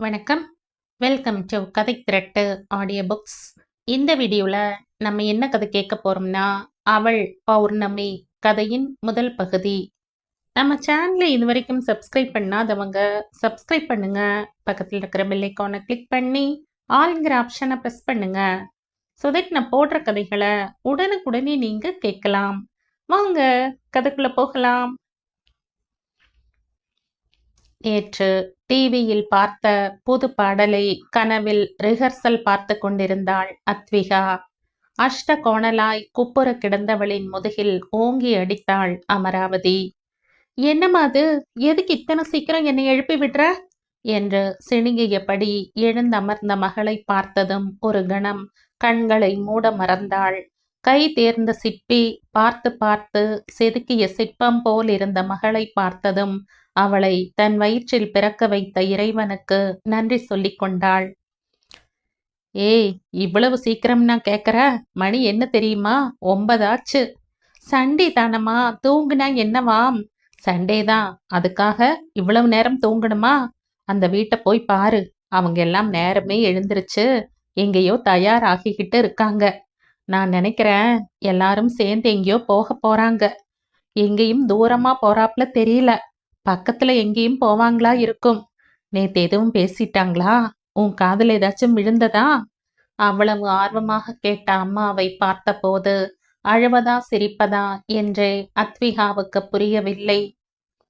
வணக்கம். Welcome to கதை திரட்டு audio books. இந்த வீடியோவில் நம்ம என்ன கதை கேட்க போகிறோம்னா, அவள் பௌர்ணமி கதையின் முதல் பகுதி. நம்ம சேனலை இது வரைக்கும் சப்ஸ்கிரைப் பண்ணாதவங்க சப்ஸ்கிரைப் பண்ணுங்க. பக்கத்தில் இருக்கிற பெல் ஐக்கானை கிளிக் பண்ணி ஆல்ங்கிற ஆப்ஷனை ப்ரெஸ் பண்ணுங்க. ஸோ தட் நான் போடுற கதைகளை உடனுக்குடனே நீங்கள் கேட்கலாம். வாங்க கதைக்குள்ளே போகலாம். நேற்று டிவியில் பார்த்த புது பாடலை கனவில் ரிஹர்சல் பார்த்து கொண்டிருந்தாள் அத்விகா. அஷ்ட கோணலாய் குப்புற கிடந்தவளின் முதுகில் ஓங்கி அடித்தாள் அமராவதி. என்னம்மா அது, எதுக்கு இத்தனை சீக்கிரம் என்னை எழுப்பி விடுற என்று சிணுங்கியபடி எழுந்தமர்ந்த மகளை பார்த்ததும் ஒரு கணம் கண்களை மூட மறந்தாள். கை தேர்ந்த சிற்பி பார்த்து பார்த்து செதுக்கிய சிற்பம் போல் இருந்த மகளை பார்த்ததும் அவளை தன் வயிற்றில் பிறக்க வைத்த இறைவனுக்கு நன்றி சொல்லிக் கொண்டாள். ஏய், இவ்வளவு சீக்கிரம் நான் கேட்குற? மணி என்ன தெரியுமா? 9 ஆச்சு. சண்டே தானம்மா, தூங்குனா என்னவாம்? சண்டே தான், அதுக்காக இவ்வளவு நேரம் தூங்கணுமா? அந்த வீட்டை போய் பாரு, அவங்க எல்லாம் நேரமே எழுந்திருச்சு எங்கேயோ தயாராகிக்கிட்டு இருக்காங்க. நான் நினைக்கிறேன் எல்லாரும் சேர்ந்து எங்கேயோ போக போறாங்க. எங்கேயும் தூரமா போறாப்புல தெரியல. பக்கத்துல எங்கேயும் போவாங்களா இருக்கும். நேத்து எதுவும் பேசிட்டாங்களா? உன் காதுல ஏதாச்சும் விழுந்ததா? அவ்வளவு ஆர்வமாக கேட்ட அம்மாவை பார்த்தபோது அழுவதா சிரிப்பதா என்றே அத்விகாவுக்கு புரியவில்லை.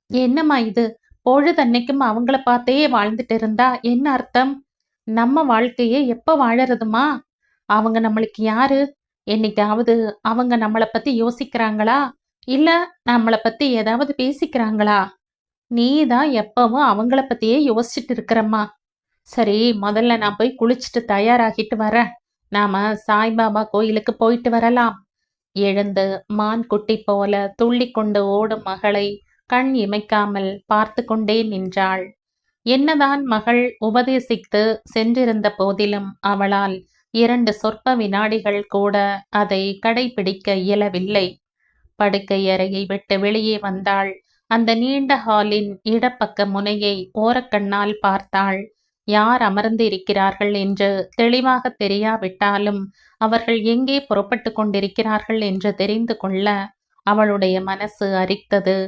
என்னம்மா இது, பொழுதன்னைக்கும் அவங்கள பார்த்தே வாழ்ந்துட்டு இருந்தா என்ன அர்த்தம்? நம்ம வாழ்க்கையே எப்ப வாழறதுமா? அவங்க நம்மளுக்கு யாரு? என்னைக்காவது அவங்க நம்மளை பத்தி யோசிக்கிறாங்களா? இல்ல நம்மளை பத்தி ஏதாவது பேசிக்கிறாங்களா? நீ தான் எப்பவும் அவங்கள பத்தியே யோசிச்சுட்டு இருக்கிறம்மா. சரி, முதல்ல நான் போய் குளிச்சுட்டு தயாராகிட்டு வரேன். நாம சாய்பாபா கோயிலுக்கு போயிட்டு வரலாம். எழுந்து மான் குட்டி போல துள்ளி கொண்டு ஓடும் மகளை கண் இமைக்காமல் பார்த்து கொண்டே நின்றாள். என்னதான் மகள் உபதேசித்து சென்றிருந்த போதிலும் அவளால் 2 சொற்ப வினாடிகள் கூட அதை கடைபிடிக்க இயலவில்லை. படுக்கை அறையை விட்டு வெளியே வந்தாள். அந்த நீண்ட ஹாலின் இடப்பக்க முனையை ஓரக்கண்ணால் பார்த்தாள். யார் அமர்ந்து இருக்கிறார்கள் என்று தெளிவாக தெரியாவிட்டாலும் அவர்கள் எங்கே புறப்பட்டு கொண்டிருக்கிறார்கள் என்று தெரிந்து கொள்ள அவளுடைய மனசு அரித்தது.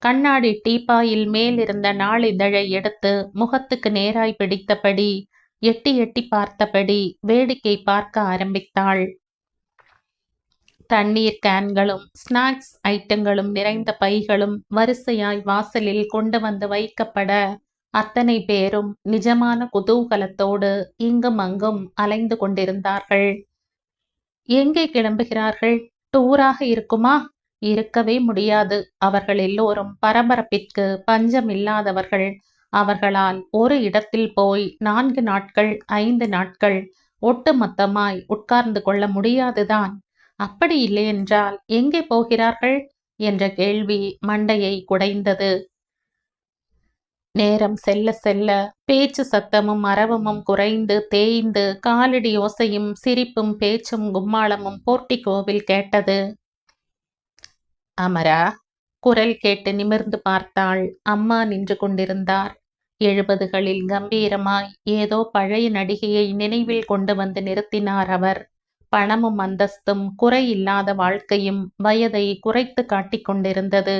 கண்ணாடி டீப்பாயில் மேலிருந்த நாளிதழை எடுத்து முகத்துக்கு நேராய் பிடித்தபடி எட்டி எட்டி பார்த்தபடி வேடிக்கை பார்க்க ஆரம்பித்தாள். தண்ணீர் கேன்களும் ஸ்நாக்ஸ் ஐட்டங்களும் நிறைந்த பைகளும் வரிசையாய் வாசலில் கொண்டு வந்து வைக்கப்பட அத்தனை பேரும் நிஜமான குதூகலத்தோடு இங்கும் அங்கும் அலைந்து கொண்டிருந்தார்கள். எங்கே கிளம்புகிறார்கள்? டூராக இருக்குமா? இருக்கவே முடியாது. அவர்கள் எல்லோரும் பரபரப்பிற்கு பஞ்சமில்லாதவர்கள். அவர்களால் ஒரு இடத்தில் போய் 4 நாட்கள் 5 நாட்கள் ஒட்டுமொத்தமாய் உட்கார்ந்து கொள்ள முடியாதுதான். அப்படி இல்லையென்றால் எங்கே போகிறார்கள் என்ற கேள்வி மண்டையை குடைந்தது. நேரம் செல்ல செல்ல பேச்சு சத்தமும் அரவமும் குறைந்து தேய்ந்து காலடி ஓசையும் சிரிப்பும் பேச்சும் கும்மாளமும் போர்ட்டிகோவில் கேட்டது. அமரா, குரல் கேட்டு நிமிர்ந்து பார்த்தாள். அம்மா நின்று கொண்டிருந்தார். 70களில் கம்பீரமாய் ஏதோ பழைய நடிகையை நினைவில் கொண்டு வந்து நிறுத்தினார் அவர். பணமும் அந்தஸ்தும் குறையில்லாத வாழ்க்கையும் வயதை குறைத்து காட்டிக் கொண்டிருந்தது.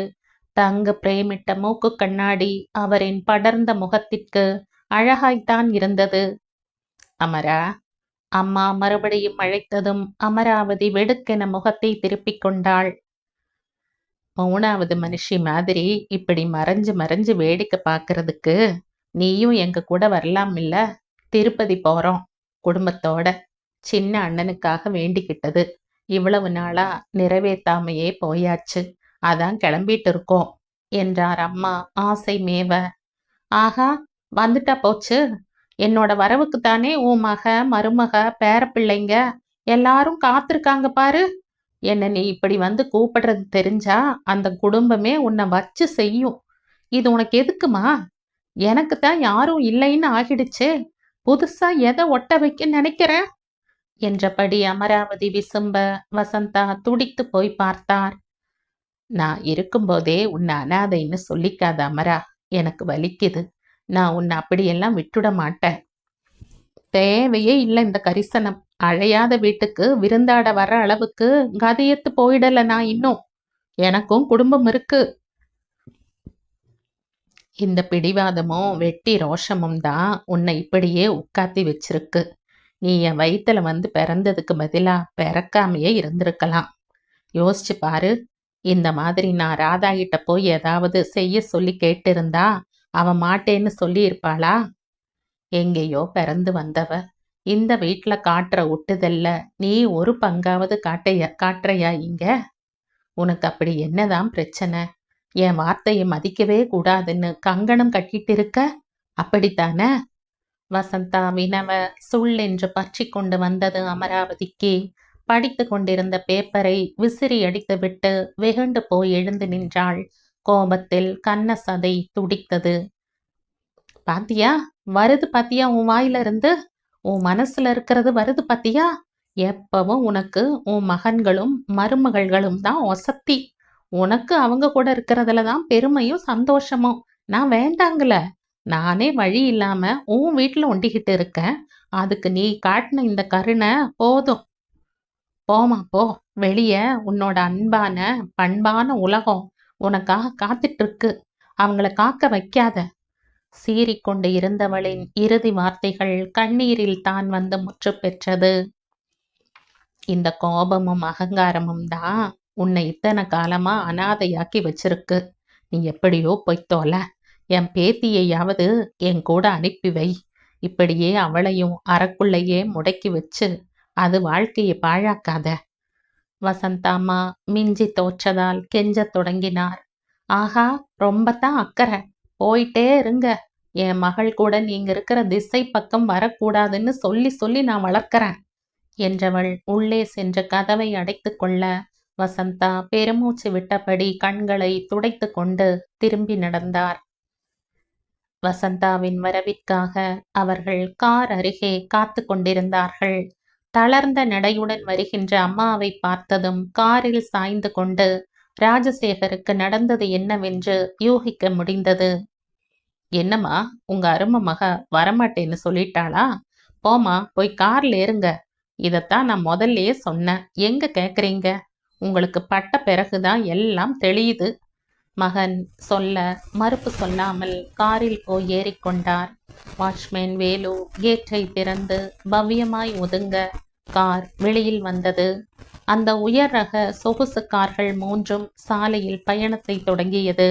தங்கு பிரேமிட்ட மூக்கு கண்ணாடி அவரின் படர்ந்த முகத்திற்கு அழகாய்த்தான் இருந்தது. அமரா, அம்மா மறுபடியும் அழைத்ததும் அமராவதி வெடுக்கென முகத்தை திருப்பிக் கொண்டாள். 3வது மனுஷி மாதிரி இப்படி மறைஞ்சு மறைஞ்சு வேடிக்கை பார்க்கறதுக்கு நீயும் எங்க கூட வரலாம் இல்ல? திருப்பதி போறோம் குடும்பத்தோட. சின்ன அண்ணனுக்காக வேண்டிக்கிட்டது இவ்வளவு நாளா நிறைவேற்றாமையே போயாச்சு. அதான் கிளம்பிட்டு இருக்கோம் என்றார் அம்மா ஆசை மேவ. ஆகா, வந்துட்டா போச்சு. என்னோட வரவுக்குத்தானே உன் மக மருமக பேரப்பிள்ளைங்க எல்லாரும் காத்திருக்காங்க பாரு. என்ன நீ இப்படி வந்து கூப்பிடுறது தெரிஞ்சா அந்த குடும்பமே உன்னை வச்சு செய்யும். இது உனக்கு எதுக்குமா? எனக்கு தான் யாரும் இல்லைன்னு ஆகிடுச்சே. புதுசா எதை ஒட்ட வைக்க நினைக்கிற என்றபடி அமராவதி விசும்ப வசந்தா துடித்து போய் பார்த்தார். நான் இருக்கும்போதே உன்னை அனாதைன்னு சொல்லிக்காத அமரா, எனக்கு வலிக்குது. நான் உன்னை அப்படியெல்லாம் விட்டுட மாட்டேன். தேவையே இல்லை இந்த கரிசனம். அழையாத வீட்டுக்கு விருந்தாட வர்ற அளவுக்கு கதையத்து போயிடல நான் இன்னும். எனக்கும் குடும்பம் இருக்கு. இந்த பிடிவாதமும் வெட்டி ரோஷமும் தான் உன்னை இப்படியே உட்காத்தி வச்சிருக்கு. நீ என் வயித்துல வந்து பிறந்ததுக்கு பதிலா பிறக்காமையே இருந்திருக்கலாம். யோசிச்சு பாரு. இந்த மாதிரி நான் ராதா கிட்ட போய் ஏதாவது செய்ய சொல்லி கேட்டிருந்தா அவ மாட்டேன்னு சொல்லி இருப்பாளா? எங்கேயோ பிறந்து வந்தவ. இந்த வீட்ல காட்டுற ஒட்டுதல்ல நீ ஒரு பங்காவது காட்டுறையா இங்க? உனக்கு அப்படி என்னதான் பிரச்சனை? என் வார்த்தையை மதிக்கவே கூடாதுன்னு கங்கணம் கட்டிட்டு இருக்க, அப்படித்தானே? வசந்தா வினவ சுள்ளென்று பற்றி கொண்டு வந்தது அமராவதிக்கு. படித்து கொண்டிருந்த பேப்பரை விசிறி அடித்துவிட்டு வெகுண்டு போய் எழுந்து நின்றாள். கோபத்தில் கன்ன சதை துடித்தது. பாத்தியா, வருது பாத்தியா உன் வாயில இருந்து? உன் மனசுல இருக்கிறது வருது பாத்தியா? எப்பவும் உனக்கு உன் மகன்களும் மருமகள்களும் தான் ஒசத்தி. உனக்கு அவங்க கூட இருக்கிறதுல தான் பெருமையும் சந்தோஷமும். நான் வேண்டாங்கல. நானே வழி இல்லாம உன் வீட்டுல ஒண்டிக்கிட்டு இருக்கேன். அதுக்கு நீ காட்டின இந்த கருணை போதும். போமா போ. வெளிய உன்னோட அன்பான பண்பான உலகம் உனக்காக காத்துட்டு இருக்கு. அவங்கள காக்க வைக்காத. சீறிக்கொண்டு இருந்தவளின் இறுதி வார்த்தைகள் கண்ணீரில் தான் வந்து முற்று பெற்றது. இந்த கோபமும் அகங்காரமும் தான் உன்னை இத்தனை காலமா அனாதையாக்கி வச்சிருக்கு. நீ எப்படியோ பொய்த்தோல. என் பேத்தியையாவது என் கூட அனுப்பி வை. இப்படியே அவளையும் அறக்குள்ளையே முடக்கி வச்சு அது வாழ்க்கையை பாழாக்காத. வசந்தாம்மா மிஞ்சி தோற்றதால் கெஞ்சத் தொடங்கினார். ஆஹா, ரொம்பத்தான் அக்கறை. போயிட்டே இருங்க. என் மகள் கூட நீங்க இருக்கிற திசை பக்கம் வரக்கூடாதுன்னு சொல்லி சொல்லி நான் வளர்க்கிறேன் என்றவள் உள்ளே சென்று கதவை அடைத்து கொள்ள வசந்தா பெருமூச்சு விட்டபடி கண்களை துடைத்து கொண்டு திரும்பி நடந்தார். வசந்தாவின் வரவிற்காக அவர்கள் கார் அருகே காத்து கொண்டிருந்தார்கள். தளர்ந்த நடையுடன் வருகின்ற அம்மாவை பார்த்ததும் காரில் சாய்ந்து கொண்டு ராஜசேகருக்கு நடந்தது என்னவென்று யூகிக்க முடிந்தது. என்னம்மா, உங்க அருமை மக வரமாட்டேன்னு சொல்லிட்டாளா? போமா, போய் கார்ல ஏறுங்க. இதத்தான் நான் முதல்லயே சொன்னேன். எங்க கேக்குறீங்க? உங்களுக்கு பட்ட பிறகுதான் எல்லாம் தெளியுது. மகன் சொல்ல மறுப்பு சொல்லாமல் காரில் போய் ஏறிக்கொண்டார். வாட்ச்மேன் வேலு கேட்டை திறந்து பவ்யமாய் ஒதுங்க கார் வெளியில் வந்தது. அந்த உயர் ரக சொகுசு கார்கள் மூன்றும் சாலையில் பயணத்தை தொடங்கியது.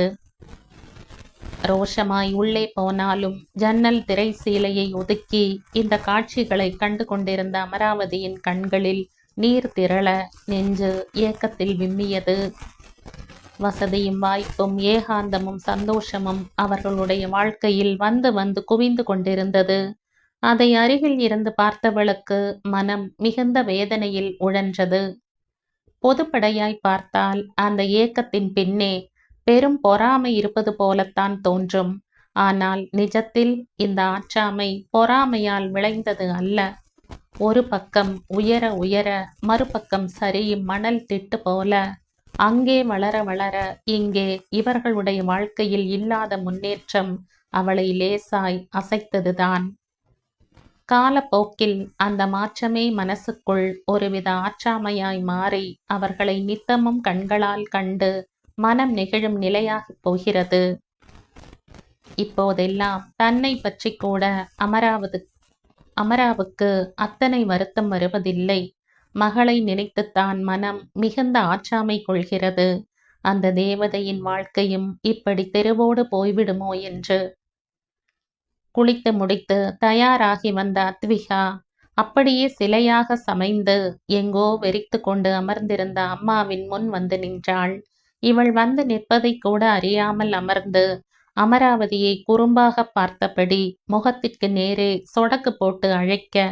ரோஷமாய் உள்ளே போனாலும் ஜன்னல் திரை சீலையை ஒதுக்கி இந்த காட்சிகளை கண்டு கொண்டிருந்த அமராவதியின் கண்களில் நீர் திரள நெஞ்சு ஏக்கத்தில் விம்மியது. வசதியும் வாய்ப்பும் ஏகாந்தமும் சந்தோஷமும் அவர்களுடைய வாழ்க்கையில் வந்து வந்து குவிந்து கொண்டிருந்தது. அதை அருகில் இருந்து பார்த்தவளுக்கு மனம் மிகுந்த வேதனையில் உழன்றது. பொதுப்படையாய் பார்த்தால் அந்த ஏக்கத்தின் பின்னே பெரும் பொறாமை இருப்பது போலத்தான் தோன்றும். ஆனால் நிஜத்தில் இந்த ஆற்றாமை பொறாமையால் விளைந்தது அல்ல. ஒரு பக்கம் உயர உயர மறுபக்கம் சரியும் மணல் திட்டு போல அங்கே வளர வளர இங்கே இவர்களுடைய வாழ்க்கையில் இல்லாத முன்னேற்றம் அவளை லேசாய் அசைத்ததுதான். காலப்போக்கில் அந்த மாற்றமே மனசுக்குள் ஒருவித ஆற்றாமையாய் மாறி அவர்களை நித்தமும் கண்களால் கண்டு மனம் நெகிழும் நிலையாகப் போகிறது. இப்போதெல்லாம் தன்னை பற்றி கூட அமராவுக்கு அத்தனை வருத்தம் வருவதில்லை. மகளை நினைத்துத்தான் மனம் மிகுந்த ஆற்றாமை கொள்கிறது. அந்த தேவதையின் வாழ்க்கையும் இப்படி தெருவோடு போய்விடுமோ என்று. குளித்து முடித்து தயாராகி வந்த அத்விகா அப்படியே சிலையாக சமைந்து எங்கோ வெறித்து கொண்டு அமர்ந்திருந்த அம்மாவின் முன் வந்து நின்றாள். இவள் வந்து நிற்பதை கூட அறியாமல் அமர்ந்து அமராவதியை குறும்பாக பார்த்தபடி முகத்திற்கு நேரே சொடக்கு போட்டு அழைக்க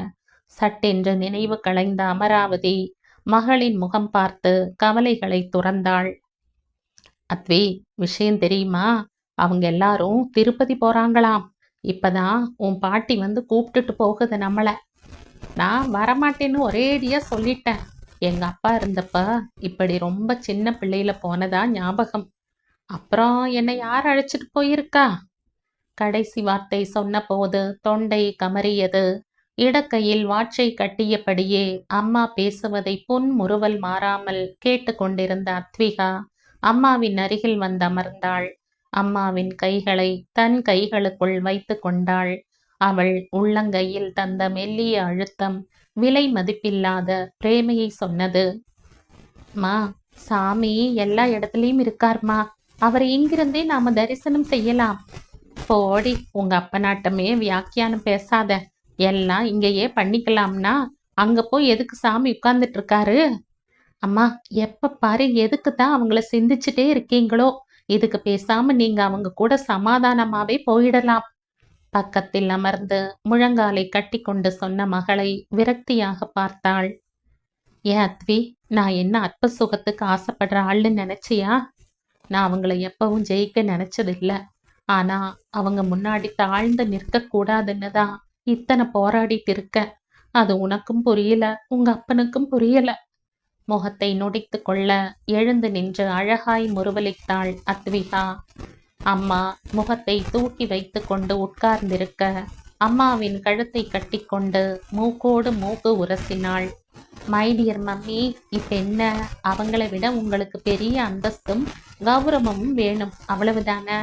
சட்டென்று நினைவு களைந்த அமராவதி மகளின் முகம் பார்த்து கவலைகளை துறந்தாள். அத்வி, விஷயம் தெரியுமா? அவங்க எல்லாரும் திருப்பதி போறாங்களாம். இப்பதான் உன் பாட்டி வந்து கூப்பிட்டுட்டு போகுது நம்மள. நான் வரமாட்டேன்னு ஒரேடியா சொல்லிட்டேன். எங்க அப்பா இருந்தப்ப இப்படி ரொம்ப சின்ன பிள்ளையில போனதா ஞாபகம். அப்புறம் என்னை யார் அழைச்சிட்டு போயிருக்கா? கடைசி வார்த்தை சொன்னபோது தொண்டை கமறியது. இடக்கையில் வாட்சை கட்டியபடியே அம்மா பேசுவதை புன்முறுவல் மாறாமல் கேட்டு கொண்டிருந்த அத்விகா அம்மாவின் அருகில் வந்தமர்ந்தாள். அம்மாவின் கைகளை தன் கைகளுக்குள் வைத்து கொண்டாள். அவள் உள்ளங்கையில் தந்த மெல்லிய அழுத்தம் விலை மதிப்பில்லாத பிரேமையை சொன்னது. மா, சாமி எல்லா இடத்துலயும் இருக்கார்மா. அவரை இங்கிருந்தே நாம தரிசனம் செய்யலாம். போடி, உங்க அப்பனாட்டமே வியாக்கியானம் பேசாத. எல்லாம் இங்கேயே பண்ணிக்கலாம்னா அங்க போய் எதுக்கு சாமி உட்கார்ந்துட்டு இருக்காரு? அம்மா, எப்ப பாரு எதுக்கு தான் அவங்கள சிந்திச்சுட்டே இருக்கீங்களோ? இதுக்கு பேசாம நீங்க அவங்க கூட சமாதானமாவே போயிடலாம். பக்கத்தில் அமர்ந்து முழங்காலை கட்டி கொண்டு சொன்ன மகளை விரக்தியாக பார்த்தாள். ஏன் அத்வி, நான் என்ன அற்ப சுகத்துக்கு ஆசைப்படுற ஆள்னு நினைச்சியா? நான் அவங்கள எப்பவும் ஜெயிக்க நினைச்சதில்ல. ஆனா அவங்க முன்னாடி தாழ்ந்து நிற்க கூடாதுன்னு தான் இத்தனை போராடிட்டு இருக்க. அது உனக்கும் புரியல, உங்க அப்பனுக்கும் புரியல. முகத்தை நொடித்து கொள்ள எழுந்து நின்று அழகாய் முறுவலித்தாள் அத்விகா. அம்மா முகத்தை தூக்கி வைத்து கொண்டு உட்கார்ந்திருக்க அம்மாவின் கழுத்தை கட்டிக்கொண்டு மூக்கோடு மூக்கு உரசினாள். மை டியர் மம்மி, இப்ப என்ன, அவங்கள விட உங்களுக்கு பெரிய அந்தஸ்தும் கௌரவமும் வேணும், அவ்வளவுதானே?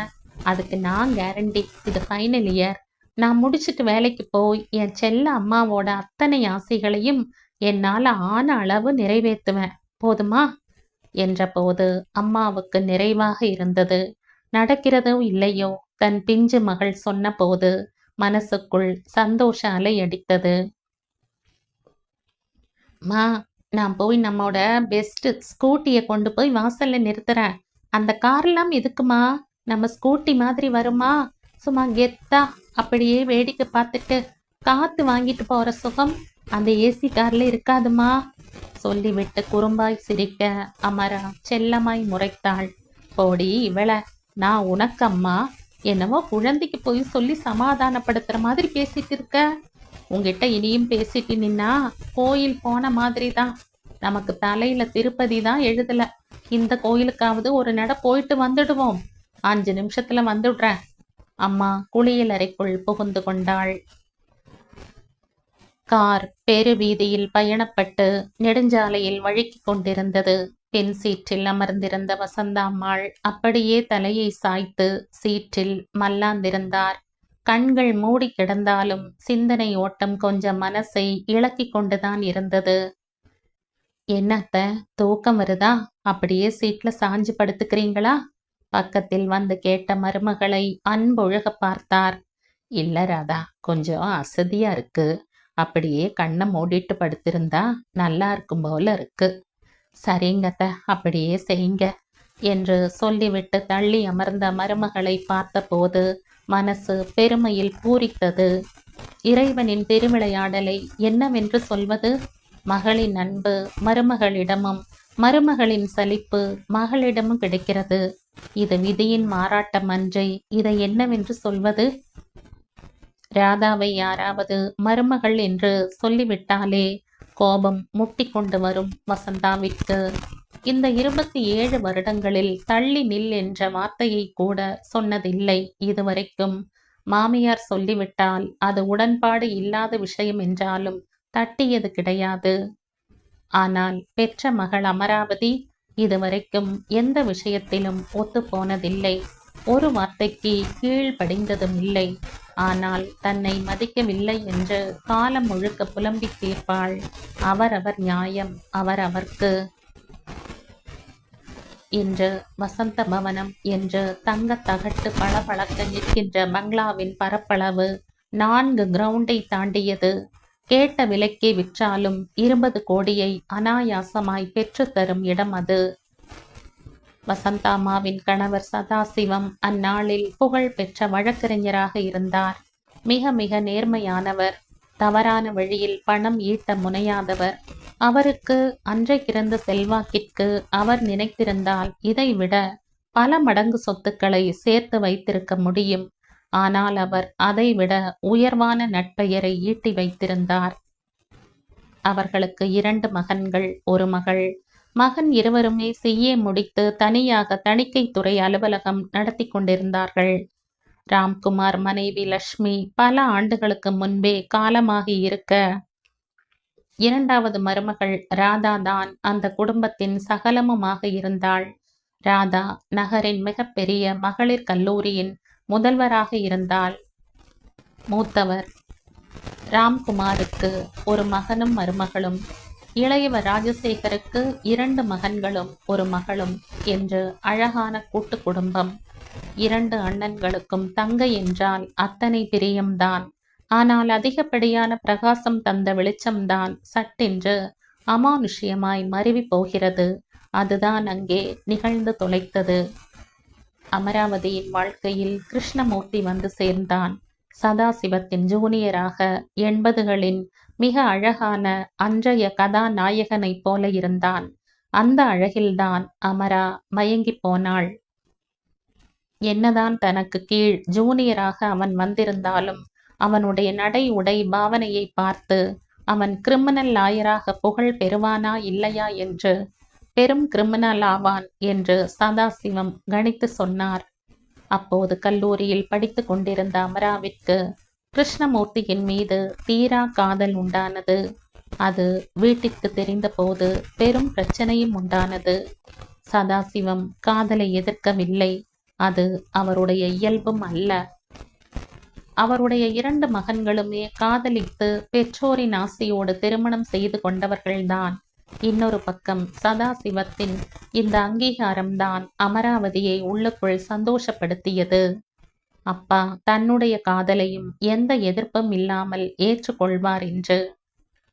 அதுக்கு நான் கேரண்டி. இது ஃபைனல் இயர். நான் முடிச்சுட்டு வேலைக்கு போய் என் செல்ல அம்மாவோட அத்தனை ஆசைகளையும் என்னால் ஆன அளவு நிறைவேற்றுவேன். போதுமா? என்ற போது அம்மாவுக்கு நிறைவாக இருந்தது. நடக்கிறதோ இல்லையோ, தன் பிஞ்சு மகள் சொன்ன போது மனசுக்குள் சந்தோஷ அலை அடித்தது. மா, நான் போய் நம்மோட பெஸ்ட் ஸ்கூட்டியை கொண்டு போய் வாசல்ல நிறுத்துறேன். அந்த கார்லாம் எதுக்குமா? நம்ம ஸ்கூட்டி மாதிரி வருமா? சும்மா கெத்தா அப்படியே வேடிக்கை பார்த்துட்டு காத்து வாங்கிட்டு போற சுகம் அந்த ஏசி கார்ல இருக்காதுமா? சொல்லிவிட்டு குறும்பாய் சிரிக்க அமரா செல்லமாய் முறைத்தாள். போடி இவள, நான் உனக்கு அம்மா, என்னவோ குழந்தைக்கு போய் சொல்லி சமாதானப்படுத்துற மாதிரி பேசிட்டு இருக்க. உங்ககிட்ட இனியும் பேசிட்டு நின்னா கோயில் போன மாதிரி தான். நமக்கு தலையில திருப்பதி தான் எழுதல. இந்த கோயிலுக்காவது ஒரு நட போயிட்டு வந்துடுவோம். 5 நிமிஷத்துல வந்துடுறேன். அம்மா குளியல் அறைக்குள் புகுந்து கொண்டாள். கார் பெரு வீதியில் பயணப்பட்டு நெடுஞ்சாலையில் வழுக்கிக் கொண்டிருந்தது. பின் சீற்றில் அமர்ந்திருந்த வசந்தாம்மாள் அப்படியே தலையை சாய்த்து சீற்றில் மல்லாந்திருந்தார். கண்கள் மூடி கிடந்தாலும் சிந்தனை ஓட்டம் கொஞ்சம் மனசை இழக்கிக் கொண்டுதான் இருந்தது. என்னத்த, தூக்கம் வருதா? அப்படியே சீட்ல சாஞ்சு படுத்துக்கிறீங்களா? பக்கத்தில் வந்து கேட்ட மருமகளை அன்பொழுக பார்த்தார். இல்ல ராதா, கொஞ்சம் அசதியா இருக்கு. அப்படியே கண்ணை மூடிட்டு படுத்திருந்தா நல்லா இருக்கும் போல இருக்கு. சரிங்கத்த, அப்படியே செய்யுங்க என்று சொல்லிவிட்டு தள்ளி அமர்ந்த மருமகளை பார்த்தபோது மனசு பெருமையில் பூரித்தது. இறைவனின் திருவிளையாடலை என்னவென்று சொல்வது? மகளின் அன்பு மருமகளிடமும், மருமகளின் சலிப்பு மகளிடமும் கிடைக்கிறது. இது விதியின் மாறாட்டம் அன்றி இதை என்னவென்று சொல்வது? ராதாவை யாராவது மருமகள் என்று சொல்லிவிட்டாலே கோபம் முட்டி கொண்டு வரும் வசந்தாவிற்கு. இந்த 27 வருடங்களில் தள்ளி நில் என்ற வார்த்தையை கூட சொன்னதில்லை இதுவரைக்கும். மாமியார் சொல்லிவிட்டால் அது உடன்பாடு இல்லாத விஷயம் என்றாலும் தட்டியது கிடையாது. ஆனால் பெற்ற மகள் அமராவதி இதுவரைக்கும் எந்த விஷயத்திலும் ஒத்து போனதில்லை. ஒரு வார்த்தைக்கு கீழ்ப்படிந்ததும் இல்லை. ஆனால் தன்னை மதிக்கவில்லை என்று காலம் முழுக்க புலம்பி தீர்ப்பாள். அவரவர் நியாயம் அவரவர்க்கு. இன்று வசந்த பவனம் என்று தங்க தகட்டு பளபளக்க நிற்கின்ற பங்களாவின் பரப்பளவு 4 கிரவுண்டை தாண்டியது. கேட்ட விலைக்கே விற்றாலும் 20 கோடியை அனாயாசமாய் பெற்றுத்தரும் இடம் அது. வசந்தாமாவின் கணவர் சதாசிவம் அந்நாளில் புகழ் பெற்ற வழக்கறிஞராக இருந்தார். மிக மிக நேர்மையானவர். தவறான வழியில் பணம் ஈட்ட முனையாதவர். அவருக்கு அன்றைக்கிருந்த செல்வாக்கிற்கு அவர் நினைத்திருந்தால் இதைவிட பல மடங்கு சொத்துக்களை சேர்த்து வைத்திருக்க முடியும். ஆனால் அவர் அதைவிட உயர்வான நட்பெயரை ஈட்டி வைத்திருந்தார். அவர்களுக்கு 2 மகன்கள், ஒரு மகள். மகன் இருவருமே CA முடித்து தனியாக தணிக்கைத்துறை அலுவலகம் நடத்தி கொண்டிருந்தார்கள். ராம்குமார் மனைவி லட்சுமி பல ஆண்டுகளுக்கு முன்பே காலமாகி இருக்க, இரண்டாவது மருமகள் ராதா தான் அந்த குடும்பத்தின் சகலமுமாக இருந்தாள். ராதா நகரின் மிகப்பெரிய மகளிர் கல்லூரியின் முதல்வராக இருந்தாள். மூத்தவர் ராம்குமாருக்கு ஒரு மகனும் மருமகளும், இளையவர் ராஜசேகருக்கு 2 மகன்களும் ஒரு மகளும் என்று அழகான கூட்டு குடும்பம். 2 அண்ணன்களுக்கும் தங்கை என்றால் அத்தனை பிரியம்தான். ஆனால் அதிகப்படியான பிரகாசம் தந்த வெளிச்சம்தான் சட்டென்று அமானுஷ்யமாய் மருவி போகிறது. அதுதான் அங்கே நிகழ்ந்து தொலைத்தது. அமராவதியின் வாழ்க்கையில் கிருஷ்ணமூர்த்தி வந்து சேர்ந்தான். சதாசிவத்தின் ஜூனியராக 80களின் மிக அழகான அன்றைய கதாநாயகனைப் போல இருந்தான். அந்த அழகில்தான் அமரா மயங்கி போனாள். என்னதான் தனக்கு கீழ் ஜூனியராக அவன் வந்திருந்தாலும் அவனுடைய நடை உடை பாவனையை பார்த்து அவன் கிரிமினல் லாயராக புகழ் பெறுவானா இல்லையா என்று, பெரும் கிரிமினல் ஆவான் என்று சதாசிவம் கணித்து சொன்னார். அப்போது கல்லூரியில் படித்து கொண்டிருந்த அமராவிற்கு கிருஷ்ணமூர்த்தியின் மீது தீரா காதல் உண்டானது. அது வீட்டிற்கு தெரிந்தபோது பெரும் பிரச்சனையும் உண்டானது. சதாசிவம் காதலை எதிர்க்கவில்லை. அது அவருடைய இயல்பும் அல்ல. அவருடைய 2 மகன்களுமே காதலித்து பெற்றோரின் ஆசையோடு திருமணம் செய்து கொண்டவர்கள்தான். இன்னொரு பக்கம் சதாசிவத்தின் இந்த அங்கீகாரம்தான் அமராவதியை உள்ளுக்குள் சந்தோஷப்படுத்தியது. அப்பா தன்னுடைய காதலையும் எந்த எதிர்ப்பும் இல்லாமல் ஏற்றுக்கொள்வார் என்று.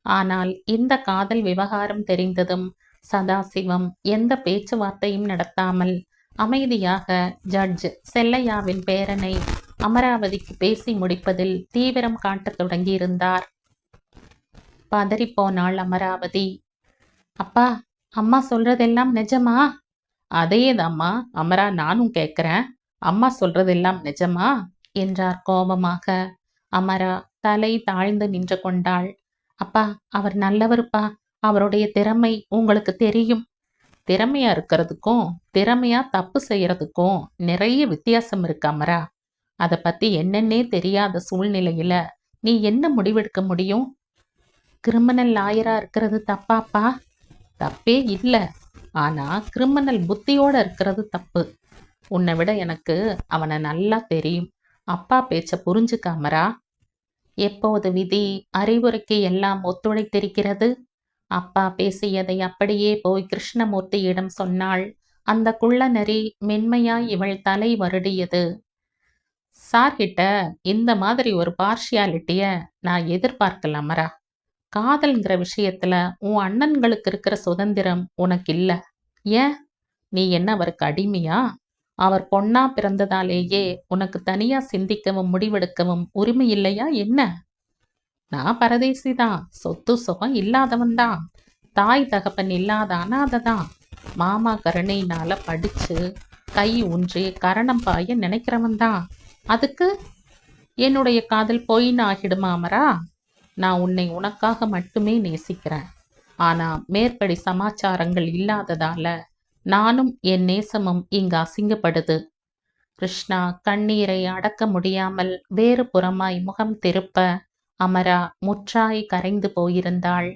ஆனால் இந்த காதல் விவகாரம் தெரிந்ததும் சதாசிவம் எந்த பேச்சுவார்த்தையும் நடத்தாமல் அமைதியாக ஜட்ஜ் செல்லையாவின் பேரனை அமராவதிக்கு பேசி முடிப்பதில் தீவிரம் காட்டத் தொடங்கியிருந்தார். பதறிப்போனாள் அமராவதி. அப்பா, அம்மா சொல்றதெல்லாம் நிஜமா? அதேதாம்மா அமரா, நானும் கேட்கிறேன். அம்மா சொல்றதெல்லாம் நிஜமா என்றார் கோபமாக. அமரா தலை தாழ்ந்து நின்று கொண்டாள். அப்பா, அவர் நல்லவருப்பா. அவருடைய திறமை உங்களுக்கு தெரியும். திறமையா இருக்கிறதுக்கும் திறமையா தப்பு செய்யறதுக்கும் நிறைய வித்தியாசம் இருக்கு அமரா. அதை பத்தி என்னன்னே தெரியாத சூழ்நிலையில நீ என்ன முடிவெடுக்க முடியும்? கிரிமினல் லாயரா இருக்கிறது தப்பாப்பா? தப்பே இல்லை. ஆனா கிரிமினல் புத்தியோட இருக்கிறது தப்பு. உன்னை விட எனக்கு அவனை நல்லா தெரியும். அப்பா பேச்ச புரிஞ்சுக்க அமரா. எப்போது விதி அறிவுரைக்கு எல்லாம் ஒத்துழைத்திருக்கிறது. அப்பா பேசியதை அப்படியே போய் கிருஷ்ணமூர்த்தியிடம் சொன்னாள். அந்த குள்ளநரி மென்மையாய் இவள் தலை வருடியது. சார்கிட்ட இந்த மாதிரி ஒரு பார்ஷியாலிட்டிய நான் எதிர்பார்க்கல அமரா. காதல்ங்கிற விஷயத்துல உன் அண்ணன்களுக்கு இருக்கிற சுதந்திரம் உனக்கு இல்ல. ஏன், நீ என்ன அவருக்கு அடிமையா? அவர் பொண்ணா பிறந்ததாலேயே உனக்கு தனியா சிந்திக்கவும் முடிவெடுக்கவும் உரிமை இல்லையா என்ன? நான் பரதேசிதான், சொத்து சுகம் இல்லாதவன் தான், தாய் தகப்பன் இல்லாத அனாதைதான். மாமா கருணையினால படிச்சு கை ஊன்றி கரணம் பாய நினைக்கிறவன் தான். அதுக்கு என்னுடைய காதல் பொய்ன்னு ஆகிடுமா அமரா? நான் உன்னை உனக்காக மட்டுமே நேசிக்கிறேன். ஆனா மேற்படி சமாச்சாரங்கள் இல்லாததால நானும் என் நேசமும் இங்கு அசிங்கப்படுது. கிருஷ்ணா கண்ணீரை அடக்க முடியாமல் வேறு புறமாய் முகம் திருப்ப அமரா முற்றாய் கரைந்து போயிருந்தாள்.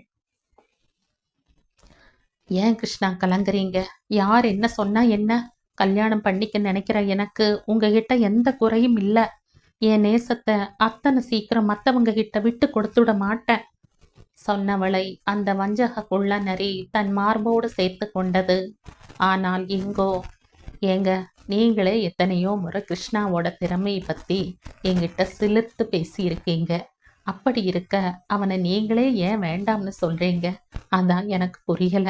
ஏன் கிருஷ்ணா கலங்குறீங்க? யார் என்ன சொன்னா என்ன? கல்யாணம் பண்ணிக்க நினைக்கிற எனக்கு உங்ககிட்ட எந்த குறையும் இல்லை. என் நேசத்தை அத்தனை சீக்கிரம் மற்றவங்க கிட்ட விட்டு கொடுத்துட மாட்டேன் சொன்னவளை அந்த வஞ்சக குள்ள நரி தன் மார்போடு சேர்த்து கொண்டது. ஆனால் இங்கோ, ஏங்க, நீங்களே எத்தனையோ முறை கிருஷ்ணாவோட திறமையை பத்தி என்கிட்ட சிலிர்த்து பேசியிருக்கீங்க. அப்படி இருக்க அவனை நீங்களே ஏன் வேண்டாம்னு சொல்றீங்க? அதான் எனக்கு புரியல.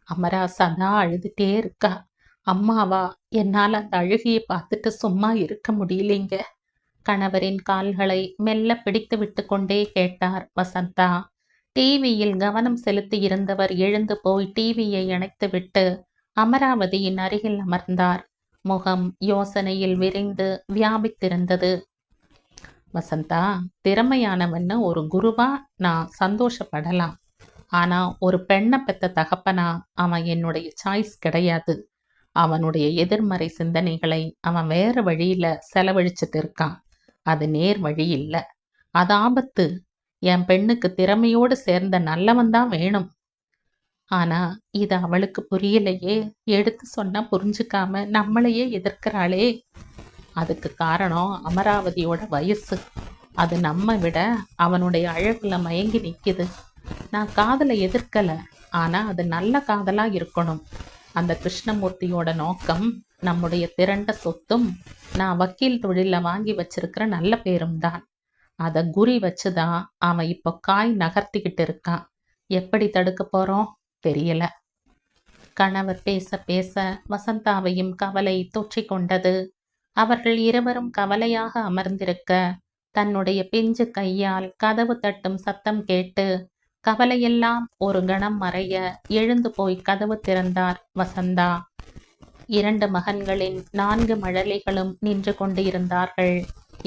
அமரா சதா அழுதுட்டே இருக்கா. அம்மாவா, என்னால் அந்த அழுகையை பார்த்துட்டு சும்மா இருக்க முடியலைங்க. கணவரின் கால்களை மெல்ல பிடித்து விட்டு கொண்டே கேட்டார் வசந்தா. டிவியில் கவனம் செலுத்தி இருந்தவர் எழுந்து போய் டிவியை அணைத்துவிட்டு அமராவதியின் அருகில் அமர்ந்தார். முகம் யோசனையில் விரிந்து வியாபித்திருந்தது. வசந்தா, திறமையானவன்னு ஒரு குருவா நான் சந்தோஷப்படலாம். ஆனா ஒரு பெண்ணை பெத்த தகப்பனா அவன் என்னுடைய சாய்ஸ் கிடையாது. அவனுடைய எதிர்மறை சிந்தனைகளை அவன் வேற வழியில செலவழிச்சிட்டு இருக்கான். அது நேர் வழி இல்ல. அது ஆபத்து. என் பெண்ணுக்கு திறமையோடு சேர்ந்த நல்லவன் தான் வேணும். ஆனா இது அவளுக்கு புரியலையே. எடுத்து சொன்னா புரிஞ்சுக்காம நம்மளையே எதிர்க்கிறாளே. அதுக்கு காரணம் அமராவதியோட வயசு. அது நம்ம விட அவனுடைய அழகுல மயங்கி நிக்குது. நான் காதலை எதிர்க்கல. ஆனா அது நல்ல காதலா இருக்கணும். அந்த கிருஷ்ணமூர்த்தியோட நோக்கம் நம்முடைய திரண்ட சொத்தும் நான் வக்கீல் தொழில வாங்கி வச்சிருக்கிற நல்ல பேரும் தான். அதை குறி வச்சுதான் அவன் இப்போ காய் நகர்த்திக்கிட்டு இருக்கான். எப்படி தடுக்க போறோம் தெரியல. கணவர் பேச பேச வசந்தாவையும் கவலை தொற்றிக் கொண்டது. அவர்கள் இருவரும் கவலையாக அமர்ந்திருக்க தன்னுடைய பிஞ்சு கையால் கதவு தட்டும் சத்தம் கேட்டு கவலையெல்லாம் ஒரு கணம் மறைய எழுந்து போய் கதவு திறந்தார் வசந்தா. 2 மகன்களின் 4 மழலைகளும் நின்று கொண்டு இருந்தார்கள்.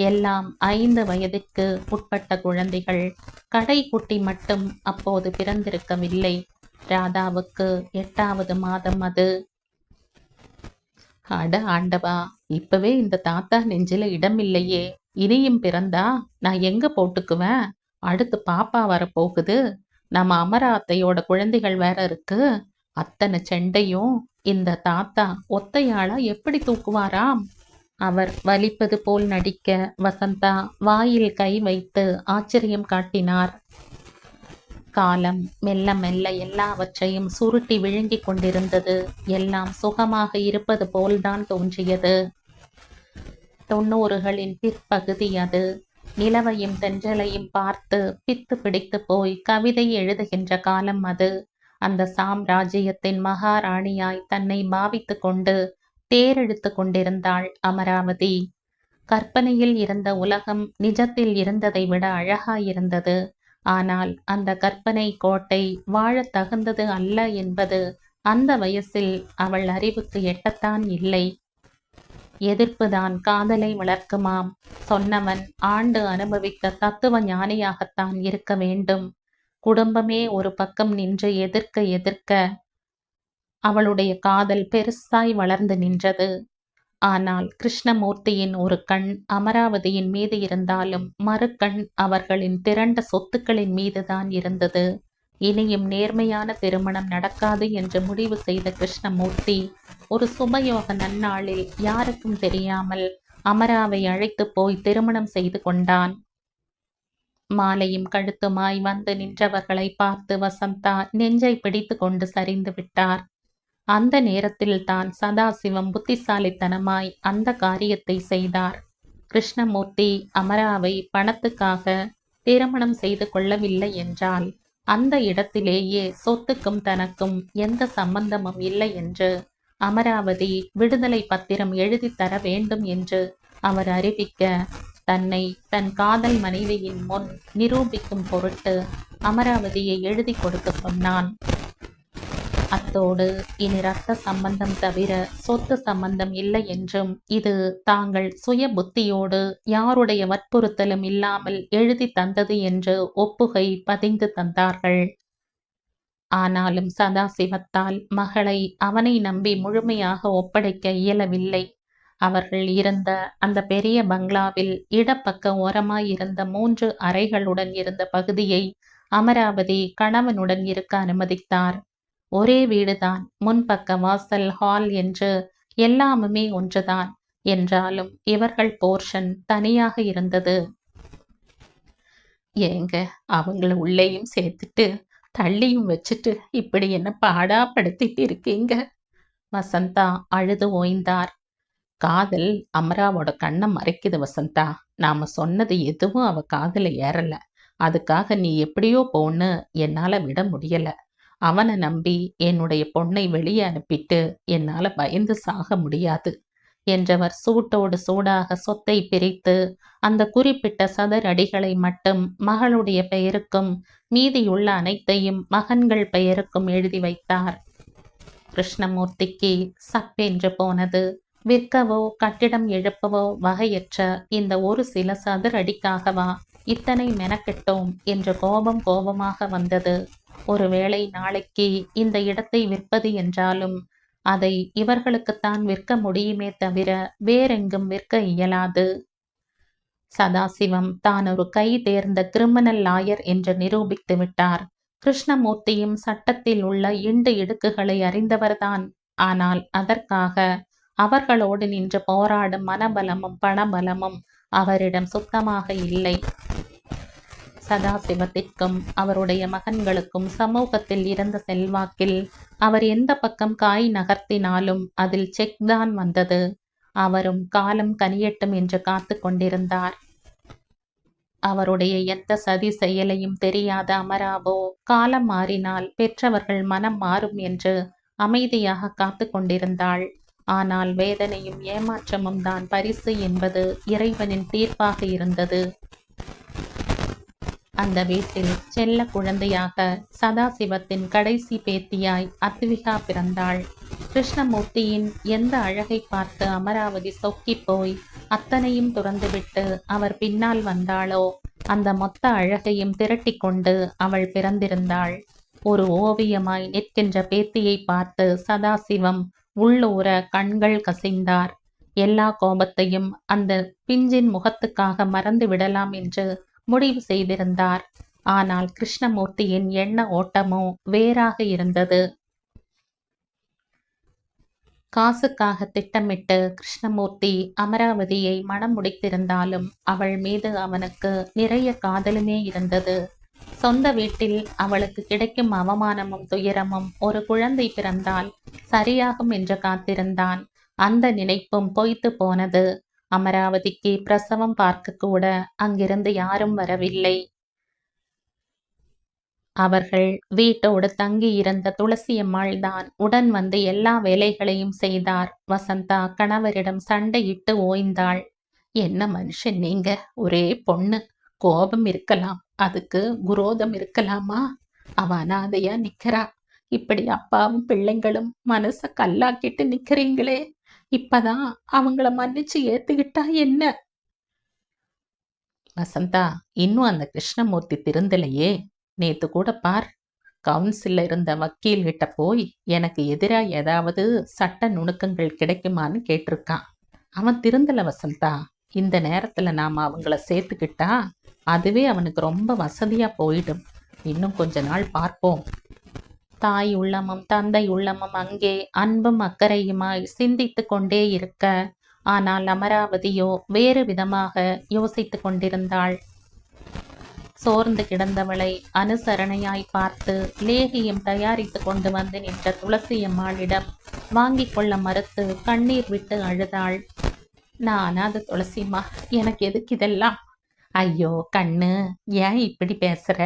எல்லாம் 5 வயதிற்கு உட்பட்ட குழந்தைகள். கடைக்குட்டி மட்டும் அப்போது பிறந்திருக்கவில்லை. ராதாவுக்கு 8வது மாதம் அது. அட ஆண்டவா, இப்பவே இந்த தாத்தா நெஞ்சில இடமில்லையே. இனியும் பிறந்தா நான் எங்க போட்டுக்குவேன்? அடுத்து பாப்பா வரப்போகுது. நம்ம அமராத்தையோட குழந்தைகள் வேற இருக்கு. அத்தனை செண்டையும் இந்த தாத்தா ஒத்தையாளா எப்படி தூக்குவாராம்? அவர் வலிப்பது போல் நடிக்க வசந்தா வாயில் கை வைத்து ஆச்சரியம் காட்டினார். காலம் மெல்ல மெல்ல எல்லாவற்றையும் சுருட்டி விழுங்கிக் கொண்டிருந்தது. எல்லாம் சுகமாக இருப்பது போல்தான் தோன்றியது. 90களின் பிற்பகுதி அது. நிலவையும் தென்றலையும் பார்த்து பித்து பிடித்து போய் கவிதை எழுதுகின்ற காலம் அது. அந்த சாம்ராஜ்யத்தின் மகாராணியாய் தன்னை பாவித்து கொண்டு தேரெழுத்து கொண்டிருந்தாள் அமராவதி. கற்பனையில் இருந்த உலகம் நிஜத்தில் இருந்ததை விட அழகாயிருந்தது. ஆனால் அந்த கற்பனை கோட்டை வாழத் தகுந்தது அல்ல என்பது அந்த வயசில் அவள் அறிவுக்கு எட்டத்தான் இல்லை. எதிர்ப்புதான் காதலை வளர்க்குமாம். சொன்னவன் ஆண்டு அனுபவிக்க தத்துவ ஞானியாகத்தான் இருக்க வேண்டும். குடும்பமே ஒரு பக்கம் நின்று எதிர்க்க அவளுடைய காதல் பெருசாய் வளர்ந்து நின்றது. ஆனால் கிருஷ்ணமூர்த்தியின் ஒரு கண் அமராவதியின் மீது இருந்தாலும் மறுகண் அவர்களின் திரண்ட சொத்துக்களின் மீதுதான் இருந்தது. இனியும் நேர்மையான திருமணம் நடக்காது என்று முடிவு செய்த கிருஷ்ணமூர்த்தி ஒரு சுபயோக நன்னாளில் யாருக்கும் தெரியாமல் அமராவை அழைத்து போய் திருமணம் செய்து கொண்டான். மாலையும் கழுத்துமாய் வந்து நின்றவர்களை பார்த்து வசந்தா நெஞ்சை பிடித்து கொண்டு சரிந்து விட்டார். அந்த நேரத்தில் தான் சதாசிவம் புத்திசாலித்தனமாய் அந்த காரியத்தை செய்தார். கிருஷ்ணமூர்த்தி அமராவை பணத்துக்காக திருமணம் செய்து கொள்ளவில்லை என்றால் அந்த இடத்திலேயே சொத்துக்கும் தனக்கும் எந்த சம்பந்தமும் இல்லை என்று அமராவதி விடுதலை பத்திரம் எழுதி தர வேண்டும் என்று அவர் அறிவிக்க தன்னை தன் காதல் மனைவியின் முன் நிரூபிக்கும் பொருட்டு அமராவதியை எழுதி கொடுக்க சொன்னான். அத்தோடு இனி இரத்த சம்பந்தம் தவிர சொத்து சம்பந்தம் இல்லை என்றும் இது தாங்கள் சுய புத்தியோடு யாருடைய வற்புறுத்தலும் இல்லாமல் எழுதி தந்தது என்று ஒப்புகை பதிந்து தந்தார்கள். ஆனாலும் சதாசிவத்தால் மகளை அவனை நம்பி முழுமையாக ஒப்படைக்க இயலவில்லை. அவர்கள் இருந்த அந்த பெரிய பங்களாவில் இடப்பக்க ஓரமாயிருந்த 3 அறைகளுடன் இருந்த பகுதியை அமராவதி கணவனுடன் இருக்க அனுமதித்தார். ஒரே வீடுதான், முன்பக்க வாசல், ஹால் என்று எல்லாமுமே ஒன்றுதான். என்றாலும் இவர்கள் போர்ஷன் தனியாக இருந்தது. ஏங்க, அவங்கள உள்ளேயும் சேர்த்துட்டு தள்ளியும் வச்சுட்டு இப்படி என்ன பாடா படுத்திட்டு இருக்கீங்க? வசந்தா அழுது ஓய்ந்தார். காதல் அமராவோட கண்ணை மறைக்குது வசந்தா. நாம சொன்னது எதுவும் அவ காதுல ஏறல. அதுக்காக நீ எப்படியோ போன்னு என்னால விட முடியல. அவனை நம்பி என்னுடைய பொண்ணை வெளியே அனுப்பிட்டு என்னால பயந்து சாக முடியாது என்றவர் சூட்டோடு சூடாக சொத்தை பிரித்து அந்த குறிப்பிட்ட சதுர அடிகளை மட்டும் மகளுடைய பெயருக்கும் மீதியுள்ள அனைத்தையும் மகன்கள் பெயருக்கும் எழுதி வைத்தார். கிருஷ்ணமூர்த்திக்கு சப்பென்று போனது. விற்கவோ கட்டிடம் எழுப்பவோ வகையற்ற இந்த ஒரு சில சதுர அடிக்காகவா இத்தனை மெனக்கெட்டோம் என்று கோபமாக வந்தது. ஒருவேளை நாளைக்கு இந்த இடத்தை விற்பது என்றாலும் அதை இவர்களுக்குத்தான் விற்க முடியுமே தவிர வேறெங்கும் விற்க இயலாது. சதாசிவம் தான் ஒரு கை தேர்ந்த கிரிமினல் லாயர் என்று நிரூபித்து விட்டார். கிருஷ்ணமூர்த்தியும் சட்டத்தில் உள்ள இண்டு இடுக்குகளை அறிந்தவர்தான். ஆனால் அதற்காக அவர்களோடு நின்று போராடும் மனபலமும் பணபலமும் அவரிடம் சுத்தமாக இல்லை. சதாசிவத்திற்கும் அவருடைய மகன்களுக்கும் சமூகத்தில் இருந்த செல்வாக்கில் அவர் எந்த பக்கம் காய் நகர்த்தினாலும் அதில் செக் தான் வந்தது. அவரும் காலம் கனியட்டும் என்று காத்து கொண்டிருந்தார். அவருடைய எந்த சதி செயலையும் தெரியாத அமராவோ காலம் மாறினால் பெற்றவர்கள் மனம் மாறும் என்று அமைதியாக காத்து கொண்டிருந்தாள். ஆனால் வேதனையும் ஏமாற்றமும் தான் பரிசு என்பது இறைவனின் தீர்ப்பாக இருந்தது. அந்த வீட்டில் செல்ல குழந்தையாக சதாசிவத்தின் கடைசி பேத்தியாய் அத்விகா பிறந்தாள். கிருஷ்ணமூர்த்தியின் எந்த அழகை பார்த்து அமராவதி சொக்கி போய் அத்தனையும் துறந்துவிட்டு அவர் பின்னால் வந்தாளோ அந்த மொத்த அழகையும் திரட்டி கொண்டு அவள் பிறந்திருந்தாள். ஒரு ஓவியமாய் நிற்கின்ற பேத்தியை பார்த்து சதாசிவம் உள்ளூர கண்கள் கசிந்தார். எல்லா கோபத்தையும் அந்த பிஞ்சின் முகத்துக்காக மறந்து விடலாம் என்று முடிவு செய்திருந்தார். ஆனால் கிருஷ்ணமூர்த்தியின் எண்ண ஓட்டமோ வேறாக இருந்தது. காசுக்காக திட்டமிட்டு கிருஷ்ணமூர்த்தி அமராவதியை மனம் முடித்திருந்தாலும் அவள் மீது அவனுக்கு நிறைய காதலுமே இருந்தது. சொந்த வீட்டில் அவளுக்கு கிடைக்கும் அவமானமும் துயரமும் ஒரு குழந்தை பிறந்தால் சரியாகும் என்று காத்திருந்தான். அந்த நினைப்பும் பொய்த்து போனது. அமராவதிக்கு பிரசவம் பார்க்க கூட அங்கிருந்து யாரும் வரவில்லை. அவர்கள் வீட்டோடு தங்கி இருந்த துளசியம்மாள் தான் உடன் வந்து எல்லா வேலைகளையும் செய்தார். வசந்தா கணவரிடம் சண்டையிட்டு ஓய்ந்தாள். என்ன மனுஷன் நீங்க, ஒரே பொண்ணு, கோபம் இருக்கலாம், அதுக்கு குரோதம் இருக்கலாமா? அவ அனாதையா நிக்கிறா, இப்படி அப்பாவும் பிள்ளைங்களும் மனச கல்லாக்கிட்டு நிக்கிறீங்களே, இப்பதான் அவங்கள மன்னிச்சு ஏத்துக்கிட்டா என்ன? வசந்தா, இன்னும் அந்த கிருஷ்ணமூர்த்தி திருந்தலையே. நேத்து கூட பார், கவுன்சில்ல இருந்த வக்கீல் கிட்ட போய் எனக்கு எதிரா ஏதாவது சட்ட நுணுக்கங்கள் கிடைக்குமான்னு கேட்டிருக்கான். அவன் திருந்தல வசந்தா. இந்த நேரத்துல நாம அவங்கள சேர்த்துக்கிட்டா அதுவே அவனுக்கு ரொம்ப வசதியா போயிடும். இன்னும் கொஞ்ச நாள் பார்ப்போம். தாய் உள்ளமும் தந்தை உள்ளமும் அங்கே அன்பும் அக்கறையுமாய் சிந்தித்து கொண்டே இருக்க, ஆனால் அமராவதியோ வேறு விதமாக யோசித்து கொண்டிருந்தாள். சோர்ந்து கிடந்தவளை அனுசரணையாய் பார்த்து லேகியம் தயாரித்து கொண்டு வந்து நின்ற துளசியம்மாளிடம் வாங்கி கொள்ள மறுத்து கண்ணீர் விட்டு அழுதாள். நான் அது துளசிம்மா, எனக்கு எதுக்கு இதெல்லாம்? ஐயோ கண்ணு, ஏன் இப்படி பேசுற?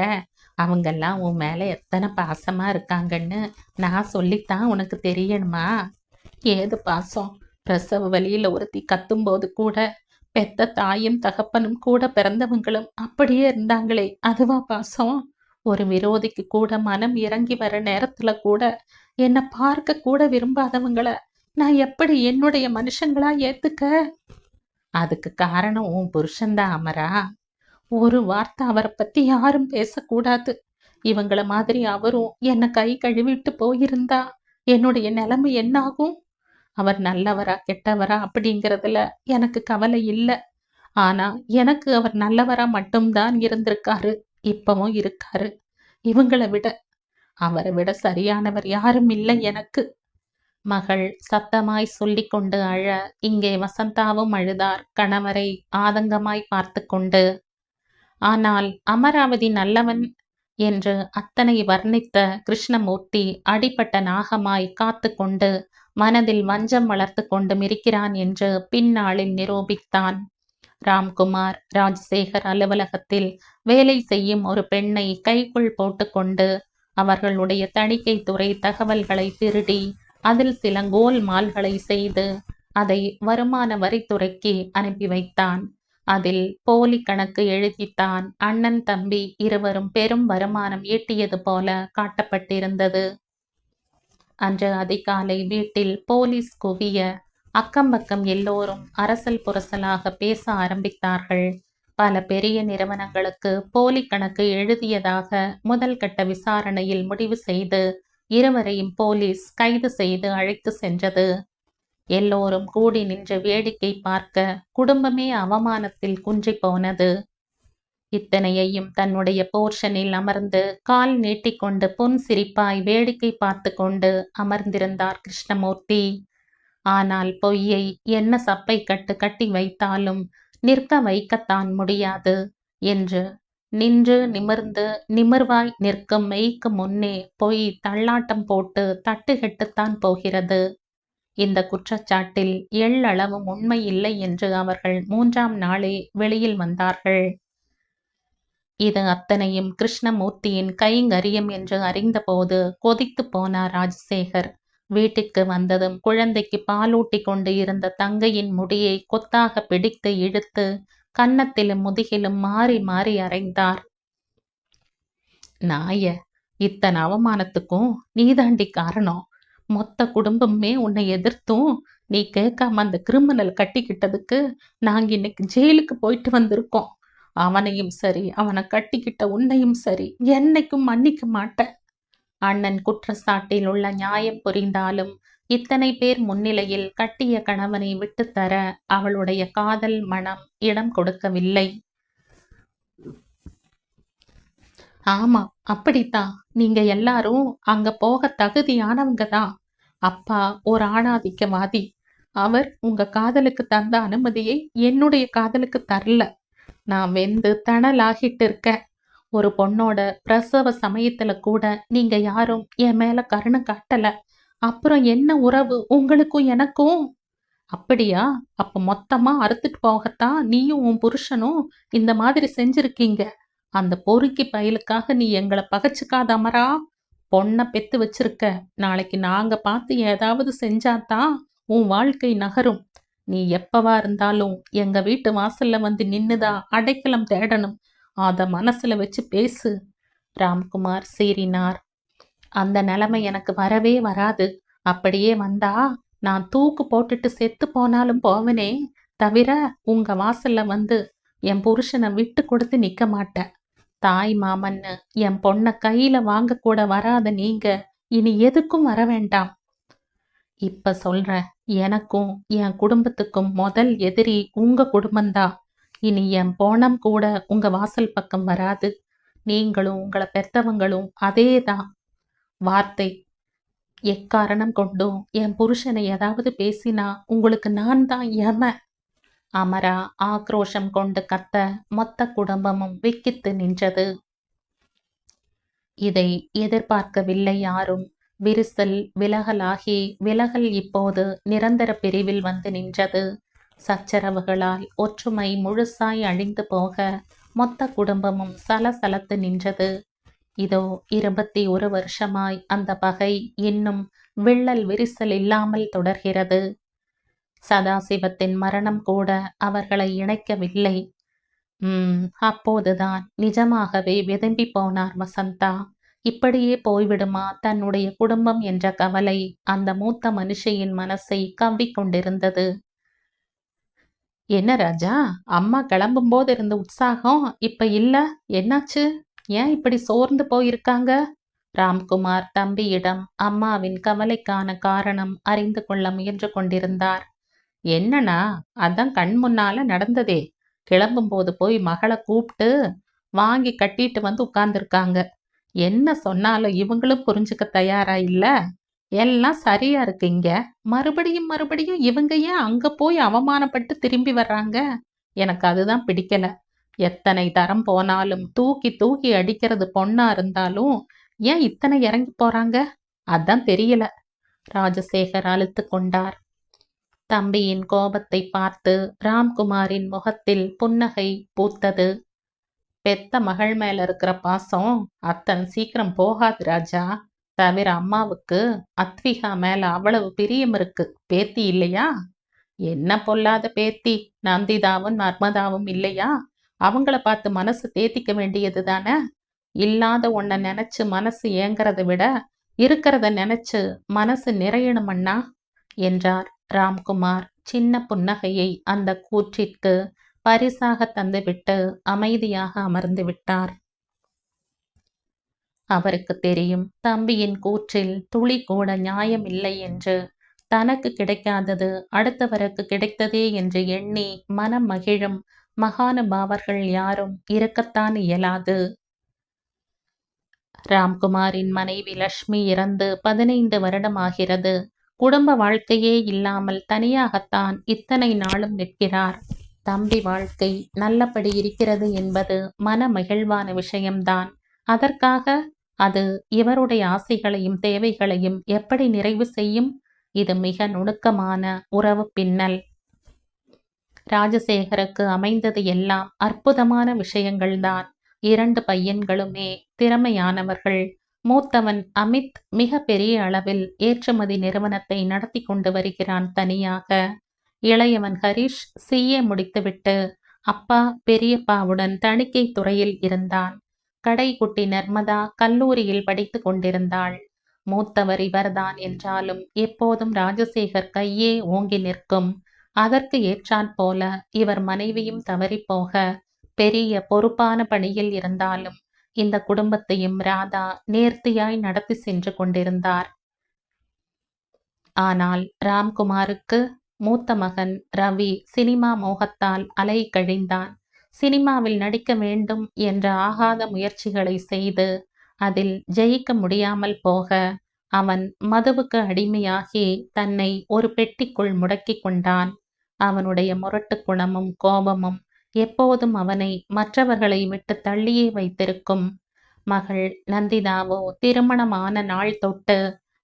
அவங்கெல்லாம் உன் மேல எத்தனை பாசமா இருக்காங்கன்னு நான் சொல்லித்தான் உனக்கு தெரியணுமா? ஏது பாசம்? பிரசவ வலியில ஒருத்தி கத்தும்போது கூட பெத்த தாயும் தகப்பனும் கூட பிறந்தவங்களும் அப்படியே இருந்தாங்களே, அதுவா பாசம்? ஒரு விரோதிக்கு கூட மனம் இறங்கி வர நேரத்துல கூட என்னை பார்க்க கூட விரும்பாதவங்கள நான் எப்படி என்னுடைய மனுஷங்களா ஏத்துக்க? அதுக்கு காரணம் உன் புருஷன்தான் அமரா. ஒரு வார்த்தை அவரை பத்தி யாரும் பேசக்கூடாது. இவங்கள மாதிரி அவரும் என்னை கை கழுவிட்டு போயிருந்தா என்னுடைய நிலைமை என்ன ஆகும்? அவர் நல்லவரா கெட்டவரா அப்படிங்கிறதுல எனக்கு கவலை இல்லை. ஆனா எனக்கு அவர் நல்லவரா மட்டும்தான் இருந்திருக்காரு, இப்பவும் இருக்காரு. இவங்களை விட, அவரை விட சரியானவர் யாரும் இல்லை எனக்கு. மகள் சத்தமாய் சொல்லி கொண்டு அழ இங்கே வசந்தாவும் அழுதார், கணவரை ஆதங்கமாய் பார்த்து கொண்டு. ஆனால் அமராவதி நல்லவன் என்று அத்தனை வர்ணித்த கிருஷ்ணமூர்த்தி அடிப்பட்ட நாகமாய் காத்து கொண்டு மனதில் வஞ்சம் வளர்த்து கொண்டு இருக்கிறான் என்று பின்னாளில் நிரூபித்தான். ராம்குமார் ராஜசேகர் அலுவலகத்தில் வேலை செய்யும் ஒரு பெண்ணை கைக்குள் போட்டுக்கொண்டு அவர்களுடைய தணிக்கை துறை தகவல்களை திருடி அதில் சில கோல்மால்களை செய்து அதை வருமான வரித்துறைக்கு அனுப்பி வைத்தான். அதில் போலி கணக்கு எழுதித்தான் அண்ணன் தம்பி இருவரும் பெரும் வருமானம் ஈட்டியது போல காட்டப்பட்டிருந்தது. அன்று அதிகாலை வீட்டில் போலீஸ் குவிய அக்கம்பக்கம் எல்லோரும் அரசல் புரசலாக பேச ஆரம்பித்தார்கள். பல பெரிய நிறுவனங்களுக்கு போலி கணக்கு எழுதியதாக முதல் கட்ட விசாரணையில் முடிவு செய்து இருவரையும் போலீஸ் கைது செய்து அழைத்து சென்றது. எல்லோரும் கூடி நின்று வேடிக்கை பார்க்க குடும்பமே அவமானத்தில் குன்றி போனது. இத்தனையையும் தன்னுடைய போர்ஷனில் அமர்ந்து கால் நீட்டிக்கொண்டு புன் சிரிப்பாய் வேடிக்கை பார்த்து கொண்டு அமர்ந்திருந்தார் கிருஷ்ணமூர்த்தி. ஆனால் பொய்யை என்ன சப்பை கட்டு கட்டி வைத்தாலும் நிற்க வைக்கத்தான் முடியாது என்று நின்று நிமிர்ந்து நிமிர்வாய் நிற்கும் மெய்க்கு முன்னே பொய் தள்ளாட்டம் போட்டு தட்டுகெட்டுத்தான் போகிறது. இந்த குற்றச்சாட்டில் எள்ளளவும் உண்மை இல்லை என்று அவர்கள் 3ஆம் நாளே வெளியில் வந்தார்கள். இது அத்தனையும் கிருஷ்ணமூர்த்தியின் கைங்கரியம் என்று அறிந்தபோது கொதித்து போனார் ராஜசேகர். வீட்டிற்கு வந்ததும் குழந்தைக்கு பாலூட்டி கொண்டு இருந்த தங்கையின் முடியை கொத்தாக பிடித்து இழுத்து கன்னத்திலும் முதுகிலும் மாறி மாறி அறைந்தார். நாய, இத்தனை அவமானத்துக்கும் நீதாண்டி காரணம். மொத்த குடும்பமே உன்னை எதிர்த்தும் நீ கேட்காம அந்த கிரிமினல் கட்டிக்கிட்டதுக்கு நாங்க இன்னைக்கு ஜெயிலுக்கு போயிட்டு வந்திருக்கோம். அவனையும் சரி, அவனை கட்டிக்கிட்ட உன்னையும் சரி என்னைக்கும் மன்னிக்க மாட்டேன். அண்ணன் குற்றச்சாட்டில் உள்ள நியாயம் புரிந்தாலும் இத்தனை பேர் முன்னிலையில் கட்டிய கணவனை விட்டுத்தர அவளுடைய காதல் மனம் இடம் கொடுக்கவில்லை. ஆமா, அப்படித்தான். நீங்க எல்லாரும் அங்க போக தகுதியானவங்க தான். அப்பா ஒரு ஆணாதிக்கவாதி. அவர் உங்க காதலுக்கு தந்த அனுமதியை என்னுடைய காதலுக்கு தரல. நான் வெந்து தணலாகிட்டு இருக்கேன். ஒரு பொண்ணோட பிரசவ சமயத்துல கூட நீங்க யாரும் என் மேல கருணை காட்டல. அப்புறம் என்ன உறவு உங்களுக்கும் எனக்கும்? அப்படியா? அப்ப மொத்தமா அறுத்துட்டு போகத்தான் நீயும் உன் புருஷனும் இந்த மாதிரி செஞ்சிருக்கீங்க. அந்த பொறுக்கி பயலுக்காக நீ எங்களை பகைச்சுக்காத அமரா. பொண்ணை பெத்து வச்சிருக்க. நாளைக்கு நாங்க பார்த்து ஏதாவது செஞ்சாதான் உன் வாழ்க்கை நகரும். நீ எப்பவா இருந்தாலும் எங்க வீட்டு வாசல்ல வந்து நின்னுதா அடைக்கலம் தேடணும். அத மனசுல வச்சு பேசு. ராம்குமார் சீறினார். அந்த நிலைமை எனக்கு வரவே வராது. அப்படியே வந்தா நான் தூக்கு போட்டுட்டு செத்து போனாலும் போவனே தவிர உங்க வாசல்ல வந்து என் புருஷனை விட்டு கொடுத்து நிக்க மாட்டேன். தாய் மாமன்னு என் பொண்ணை கையில வாங்க கூட வராத நீங்க இனி எதுக்கும் வர வேண்டாம். இப்ப சொல்றேன், எனக்கும் என் குடும்பத்துக்கும் முதல் எதிரி உங்க குடும்பம்தான். இனி என் போனம் கூட உங்க வாசல் பக்கம் வராது. நீங்களும் உங்களை பெத்தவங்களும் அதேதான். வார்த்தை எக்காரணம் கொண்டும் என் புருஷனை ஏதாவது பேசினா உங்களுக்கு நான் தான் யம. அமரா ஆக்ரோஷம் கொண்டு கத்த மொத்த குடும்பமும் விக்கித்து நின்றது. இதை எதிர்பார்க்கவில்லை யாரும். விரிசல் விலகலாகி விலகல் இப்போது நிரந்தர பிரிவில் வந்து நின்றது. சச்சரவுகளால் ஒற்றுமை முழுசாய் அழிந்து போக மொத்த குடும்பமும் சலசலத்து நின்றது. இதோ 21 வருஷமாய் அந்த பகை இன்னும் விள்ளல் விரிசல் இல்லாமல் தொடர்கிறது. சதாசிவத்தின் மரணம் கூட அவர்களை இணைக்கவில்லை. அப்போதுதான் நிஜமாகவே விரும்பி போனார் வசந்தா. இப்படியே போய்விடுமா தன்னுடைய குடும்பம் என்ற கவலை அந்த மூத்த மனுஷியின் மனசை கவ்விக்கொண்டிருந்தது. என்ன ராஜா, அம்மா கிளம்பும் போது இருந்த உற்சாகம் இப்ப இல்ல, என்னாச்சு? ஏன் இப்படி சோர்ந்து போயிருக்காங்க? ராம்குமார் தம்பியிடம் அம்மாவின் கவலைக்கான காரணம் அறிந்து கொள்ள முயன்று கொண்டிருந்தார். என்னன்னா, அதான் கண் முன்னால நடந்ததே. கிளம்பும் போது போய் மகளை கூப்பிட்டு வாங்கி கட்டிட்டு வந்து உட்கார்ந்துருக்காங்க. என்ன சொன்னாலும் இவங்களும் புரிஞ்சுக்க தயாரா இல்ல. எல்லாம் சரியா இருக்கு இங்க. மறுபடியும் மறுபடியும் இவங்க ஏன் அங்க போய் அவமானப்பட்டு திரும்பி வர்றாங்க? எனக்கு அதுதான் பிடிக்கல. எத்தனை தரம் போனாலும் தூக்கி தூக்கி அடிக்கிறது பொண்ணா இருந்தாலும் ஏன் இத்தனை இறங்கி போறாங்க? அதான் தெரியல. ராஜசேகர் அழுத்து கொண்டார். தம்பியின் கோபத்தை பார்த்து ராம்குமாரின் முகத்தில் புன்னகை பூத்தது. பெத்த மகள் மேல இருக்கிற பாசம் அத்தனை சீக்கிரம் போகாது ராஜா. தவிர அம்மாவுக்கு அத்விகா மேல அவ்வளவு பிரியம் இருக்கு. பேத்தி இல்லையா? என்ன பொல்லாத பேத்தி? நந்திதாவும் நர்மதாவும் இல்லையா? அவங்கள பார்த்து மனசு தேத்திக்க வேண்டியது தானே. இல்லாத ஒன்ன நினைச்சு மனசு ஏங்கிறத விட இருக்கிறத நினைச்சு மனசு நிறையணுமண்ணா என்றார் ராம்குமார். சின்ன புன்னகையை அந்த கூற்றிற்கு பரிசாக தந்துவிட்டு அமைதியாக அமர்ந்து விட்டார். அவருக்கு தெரியும், தம்பியின் கூற்றில் துளி கூட நியாயம் இல்லை என்று. தனக்கு கிடைக்காதது அடுத்தவருக்கு கிடைத்ததே என்று எண்ணி மனம் மகிழும் மகானுபாவர்கள் யாரும் இருக்கத்தான் இயலாது. ராம்குமாரின் மனைவி லட்சுமி இறந்து 15 வருடமாகிறது. குடும்ப வாழ்க்கையே இல்லாமல் தனியாகத்தான் இத்தனை நாளும் நிற்கிறார். தம்பி வாழ்க்கை நல்லபடி இருக்கிறது என்பது மன மகிழ்வான விஷயம்தான். அதற்காக அது இவருடைய ஆசைகளையும் தேவைகளையும் எப்படி நிறைவு செய்யும்? இது மிக நுணுக்கமான உறவு பின்னல். ராஜசேகருக்கு அமைந்தது எல்லாம் அற்புதமான விஷயங்கள்தான். 2 பையன்களுமே திறமையானவர்கள். மூத்தவன் அமித் மிக பெரிய அளவில் ஏற்றுமதி நிறுவனத்தை நடத்தி கொண்டு வருகிறான் தனியாக. இளையவன் ஹரிஷ் CA முடித்துவிட்டு அப்பா பெரியப்பாவுடன் தணிக்கை துறையில் இருந்தான். கடைக்குட்டி நர்மதா கல்லூரியில் படித்து கொண்டிருந்தாள். மூத்தவர் இவர்தான் என்றாலும் எப்போதும் ராஜசேகர் கையே ஓங்கி நிற்கும். அதற்கு ஏற்றாற்போல இவர் மனைவியும் தவறிப்போக பெரிய பொறுப்பான பணியில் இருந்தாலும் இந்த குடும்பத்தையும் ராதா நேர்த்தியாய் நடத்தி சென்று கொண்டிருந்தார். ஆனால் ராம்குமாருக்கு மூத்த மகன் ரவி சினிமா மோகத்தால் அலை கழிந்தான். சினிமாவில் நடிக்க வேண்டும் என்ற ஆகாத முயற்சிகளை செய்து அதில் ஜெயிக்க முடியாமல் போக அவன் மதுவுக்கு அடிமையாகி தன்னை ஒரு பெட்டிக்குள் முடக்கிக் கொண்டான். அவனுடைய முரட்டு குணமும் கோபமும் எப்போதும் அவனை மற்றவர்களை விட்டு தள்ளியே வைத்திருக்கும். மகள் நந்திதாவோ திருமணமான நாள் தொட்டு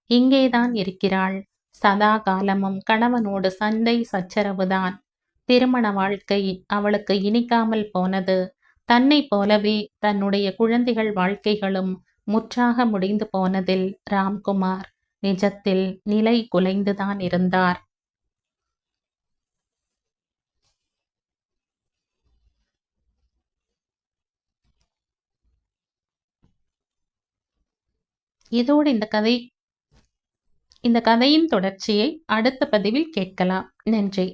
இங்கேதான் இருக்கிறாள். சதா காலமும் கணவனோடு சண்டை சச்சரவுதான். திருமண வாழ்க்கை அவளுக்கு இனிக்காமல் போனது. தன்னை போலவே தன்னுடைய குழந்தைகள் வாழ்க்கைகளும் முற்றாக முடிந்து போனதில் ராம்குமார் நிஜத்தில் நிலை குலைந்துதான் இருந்தார். இதோடு இந்த கதையின் தொடர்ச்சியை அடுத்த பதிவில் கேட்கலாம். நன்றி.